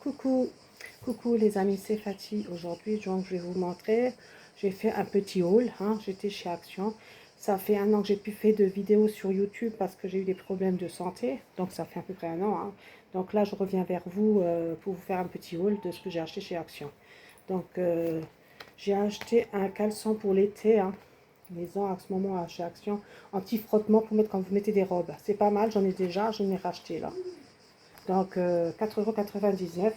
Coucou, coucou les amis, c'est Fatih. Aujourd'hui, donc, je vais vous montrer. J'ai fait un petit haul, hein. J'étais chez Action. Ça fait un an que j'ai plus fait de vidéos sur YouTube parce que j'ai eu des problèmes de santé. Donc ça fait à peu près un an, hein. Donc là, je reviens vers vous pour vous faire un petit haul de ce que j'ai acheté chez Action. Donc j'ai acheté un caleçon pour l'été, hein. Les ans à ce moment chez Action. Anti-frottement pour mettre quand vous mettez des robes. C'est pas mal, j'en ai déjà, je l'ai racheté là. Donc 4,99 €.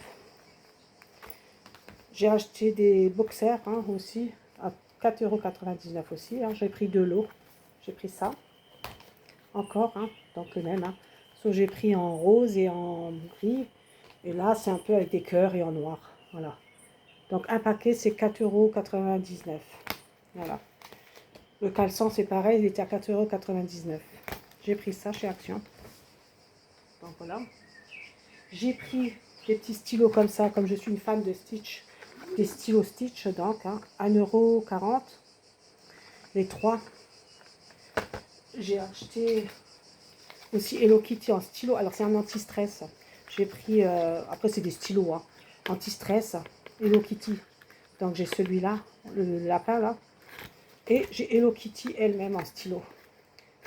J'ai acheté des boxers, hein, aussi à 4,99 € aussi, hein. J'ai pris de l'eau. J'ai pris ça. Encore, hein, donc le même. Hein. So, j'ai pris en rose et en gris. Et là, c'est un peu avec des cœurs et en noir. Voilà. Donc un paquet, c'est 4,99 €. Voilà. Le caleçon, c'est pareil, il était à 4,99 €. J'ai pris ça chez Action. Donc voilà. J'ai pris des petits stylos comme ça, comme je suis une fan de Stitch. Des stylos Stitch, donc, hein, 1,40 €. Les trois. J'ai acheté aussi Hello Kitty en stylo. Alors, c'est un anti-stress. J'ai pris, après, c'est des stylos, hein, anti-stress, Hello Kitty. Donc, j'ai celui-là, le lapin, là. Et j'ai Hello Kitty elle-même en stylo.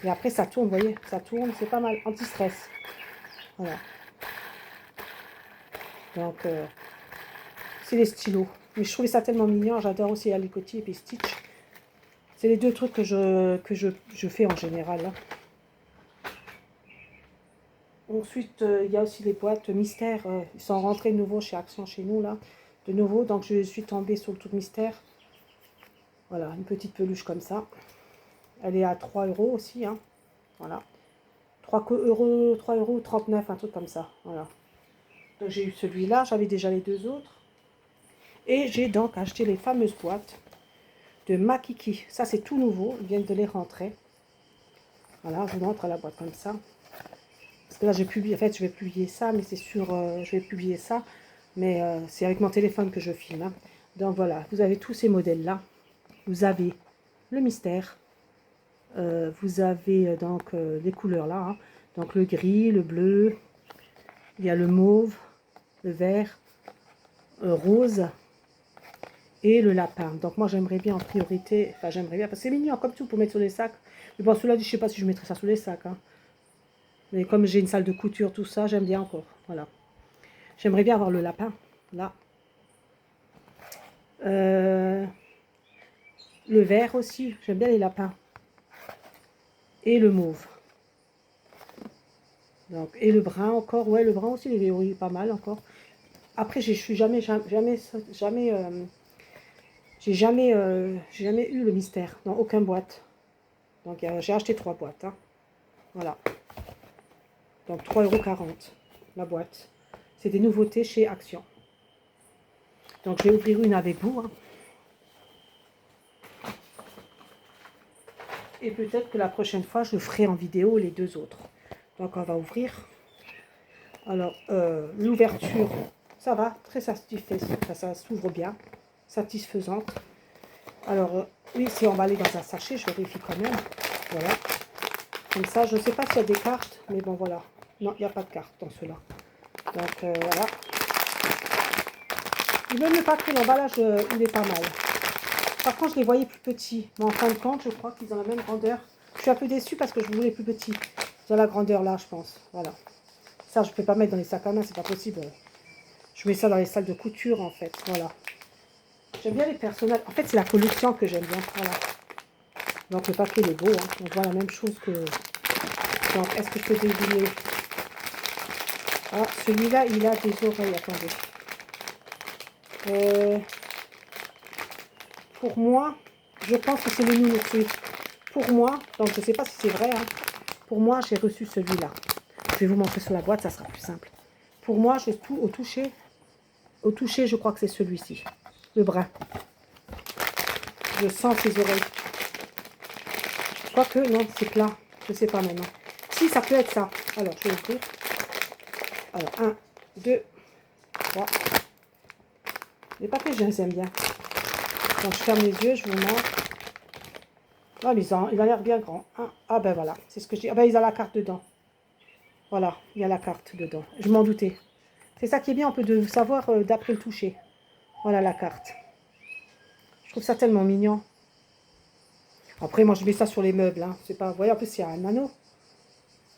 Et après, ça tourne, vous voyez, ça tourne, c'est pas mal, anti-stress. Voilà. Donc, c'est les stylos. Mais je trouvais ça tellement mignon. J'adore aussi Hello Kitty et puis Stitch. C'est les deux trucs que je fais en général, là. Ensuite, il y a aussi les boîtes mystères. Ils sont rentrés de nouveau chez Action, chez nous, là. De nouveau, donc je suis tombée sur le truc mystère. Voilà, une petite peluche comme ça. Elle est à 3 € aussi, hein. Voilà. 3,39 €, un truc comme ça. Voilà. Donc j'ai eu celui-là, j'avais déjà les deux autres. Et j'ai donc acheté les fameuses boîtes de Makiki. Ça, c'est tout nouveau, ils viennent de les rentrer. Voilà, je vous montre la boîte comme ça. Parce que là, j'ai publié, en fait, je vais publier ça, mais c'est sur, je vais publier ça, mais c'est avec mon téléphone que je filme, hein. Donc voilà, vous avez tous ces modèles-là. Vous avez le mystère. Vous avez donc les couleurs là, hein. Donc le gris, le bleu, il y a le mauve, le vert, rose et le lapin. Donc moi j'aimerais bien en priorité, enfin j'aimerais bien, parce que c'est mignon comme tout pour mettre sur les sacs. Mais bon, celui-là, je ne sais pas si je mettrais ça sur les sacs, hein. Mais comme j'ai une salle de couture, tout ça, j'aime bien encore. Voilà. J'aimerais bien avoir le lapin, là. Le vert aussi, j'aime bien les lapins. Et le mauve. Donc, et le brun encore, ouais, le brun aussi, il est pas mal encore. Après, je suis jamais j'ai jamais eu le mystère dans aucune boîte. Donc, j'ai acheté 3 boîtes, hein. Voilà. Donc, 3,40 € la boîte. C'est des nouveautés chez Action. Donc, je vais ouvrir une avec vous, hein. Et peut-être que la prochaine fois, je ferai en vidéo les deux autres. Donc, on va ouvrir. Alors, l'ouverture, ça va, très satisfaisant, ça s'ouvre bien, satisfaisante. Alors, oui, c'est emballé dans un sachet, je vérifie quand même. Voilà. Comme ça, je ne sais pas s'il y a des cartes, mais bon, voilà. Non, il n'y a pas de carte dans cela. Donc, voilà. Il veut mieux pas que l'emballage, il est pas mal. Par contre, je les voyais plus petits. Mais en fin de compte, je crois qu'ils ont la même grandeur. Je suis un peu déçue parce que je voulais plus petits. Ils ont la grandeur là, je pense. Voilà. Ça, je ne peux pas mettre dans les sacs à main, c'est pas possible. Je mets ça dans les salles de couture, en fait. Voilà. J'aime bien les personnages. En fait, c'est la collection que j'aime bien. Voilà. Donc, le papier, il est beau, hein. On voit la même chose que... Donc, est-ce que je peux deviner? Ah, celui-là, il a des oreilles. Attendez. Pour moi, je pense que c'est le nounours. Pour moi, donc je ne sais pas si c'est vrai, hein. Pour moi, j'ai reçu celui-là. Je vais vous montrer sur la boîte, ça sera plus simple. Pour moi, j'ai tout au toucher, je crois que c'est celui-ci. Le brun. Je sens ses oreilles. Quoique, non, c'est plat. Je ne sais pas maintenant. Si, ça peut être ça. Alors, je vais ouvrir. Alors, 1, 2, 3. Les papiers, je les aime bien. Donc, je ferme les yeux, je vous montre. Ah, mais il a l'air bien grand. Hein. Ah, ben voilà, c'est ce que je dis. Ah, ben, il a la carte dedans. Voilà, il y a la carte dedans. Je m'en doutais. C'est ça qui est bien, on peut de savoir d'après le toucher. Voilà la carte. Je trouve ça tellement mignon. Après, moi, je mets ça sur les meubles. Hein. C'est pas... Vous voyez, en plus, il y a un anneau.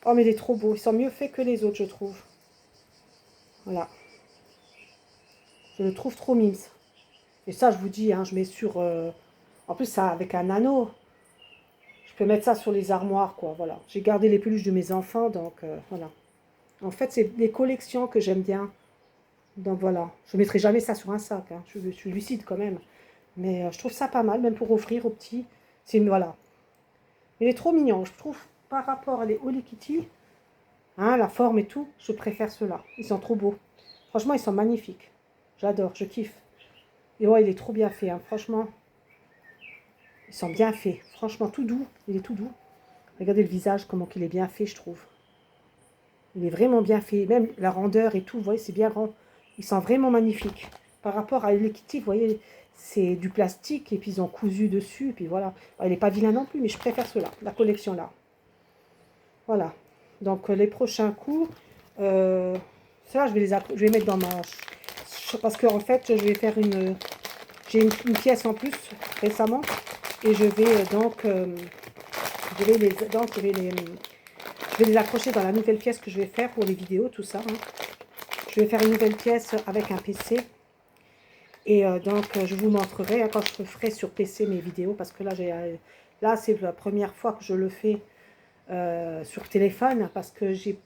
Oh, mais il est trop beau. Ils sont mieux faits que les autres, je trouve. Voilà. Je le trouve trop mimes. Et ça, je vous dis, hein, je mets sur... En plus, ça, avec un anneau. Je peux mettre ça sur les armoires, quoi. Voilà. J'ai gardé les peluches de mes enfants, donc voilà. En fait, c'est des collections que j'aime bien. Donc voilà. Je ne mettrai jamais ça sur un sac. Hein. Je suis lucide quand même. Mais je trouve ça pas mal, même pour offrir aux petits. C'est voilà. Il est trop mignon. Je trouve, par rapport à les Hello Kitty, hein, la forme et tout, je préfère ceux-là. Ils sont trop beaux. Franchement, ils sont magnifiques. J'adore, je kiffe. Et ouais, il est trop bien fait, hein. Franchement. Ils sont bien faits. Franchement, tout doux. Il est tout doux. Regardez le visage, comment il est bien fait, je trouve. Il est vraiment bien fait. Même la rondeur et tout, vous voyez, c'est bien rond. Ils sont vraiment magnifiques. Par rapport à Hello Kitty, vous voyez, c'est du plastique et puis ils ont cousu dessus. Et puis voilà. Il n'est pas vilain non plus, mais je préfère ceux-là, la collection là. Voilà. Donc les prochains coups, ça je vais mettre dans ma... Parce qu'en fait, je vais faire une... J'ai une pièce en plus récemment. Et je vais je vais les accrocher dans la nouvelle pièce que je vais faire pour les vidéos, tout ça. Hein. Je vais faire une nouvelle pièce avec un PC. Et donc, je vous montrerai hein, quand je ferai sur PC mes vidéos. Parce que là c'est la première fois que je le fais sur téléphone. Parce que j'ai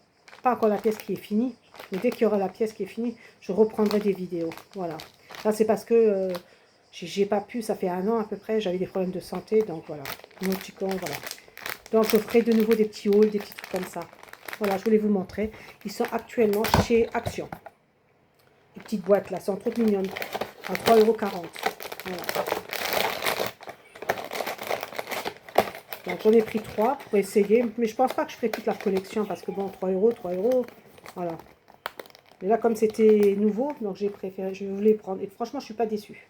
pas encore la pièce qui est finie. Mais dès qu'il y aura la pièce qui est finie, je reprendrai des vidéos. Voilà. Là, c'est parce que j'ai pas pu, ça fait 1 an à peu près, j'avais des problèmes de santé. Donc voilà. Mon petit con, voilà. Donc, je ferai de nouveau des petits hauls, des petits trucs comme ça. Voilà, je voulais vous montrer. Ils sont actuellement chez Action. Les petites boîtes là, sont trop mignonnes. À 3,40 €. Voilà. Donc, j'en ai pris 3 pour essayer. Mais je pense pas que je ferai toute la collection parce que bon, 3 €, 3 €. Voilà. Mais là, comme c'était nouveau, donc j'ai préféré, je voulais prendre. Et franchement, je suis pas déçue.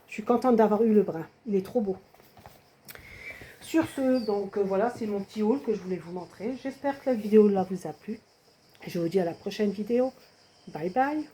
Je suis contente d'avoir eu le brun. Il est trop beau. Sur ce, donc voilà, c'est mon petit haul que je voulais vous montrer. J'espère que la vidéo là vous a plu. Je vous dis à la prochaine vidéo. Bye bye.